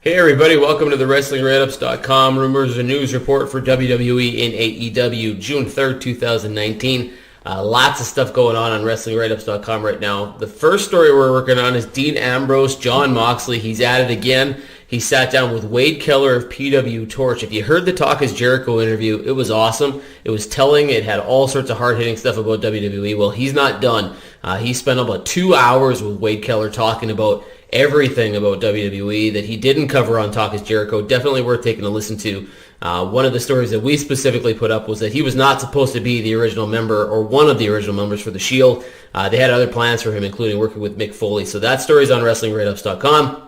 Hey everybody, welcome to the Wrestling Rumors and News Report for WWE and AEW, June 3rd, 2019. Lots of stuff going on WrestlingWriteups.com right now. The first story we're working on is Dean Ambrose, Jon Moxley. He's at it again. He sat down with Wade Keller of PW Torch. If you heard the Talk Is Jericho interview, it was awesome. It was telling. It had all sorts of hard-hitting stuff about WWE. Well, he's not done. He spent about 2 hours with Wade Keller talking about everything about WWE that he didn't cover on Talk Is Jericho. Definitely worth taking a listen to. One of the stories that we specifically put up was that he was not supposed to be the original member or one of the original members for the Shield. They had other plans for him, including working with Mick Foley. So that story's on WrestlingWriteups.com.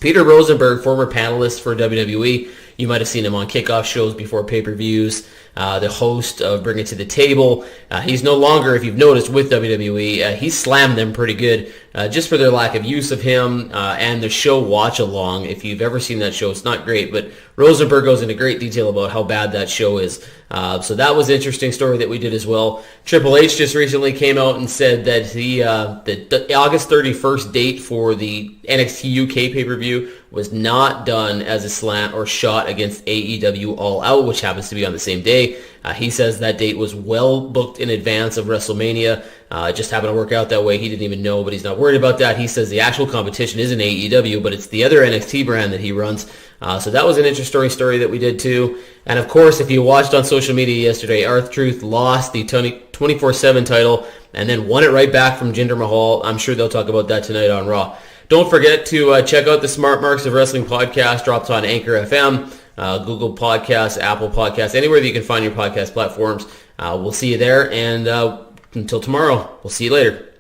Peter Rosenberg, former panelist for WWE. You might have seen him on kickoff shows before pay-per-views. The host of Bring It to the Table. He's no longer, if you've noticed, with WWE. He slammed them pretty good just for their lack of use of him and the show Watch Along. If you've ever seen that show, it's not great, but Rosenberg goes into great detail about how bad that show is. So that was an interesting story that we did as well. Triple H just recently came out and said that the August 31st date for the NXT UK pay-per-view was not done as a slant or shot against AEW All Out, which happens to be on the same day. He says that date was well booked in advance of WrestleMania. It just happened to work out that way. He didn't even know, but he's not worried about that. He says the actual competition isn't AEW, but it's the other NXT brand that he runs. So that was an interesting story that we did too. And of course, if you watched on social media yesterday, R-Truth lost the 24/7 title and then won it right back from Jinder Mahal. I'm sure they'll talk about that tonight on Raw. Don't forget to check out the Smart Marks of Wrestling podcast. Drops on Anchor FM, Google Podcasts, Apple Podcasts, anywhere that you can find your podcast platforms. We'll see you there, and until tomorrow, we'll see you later.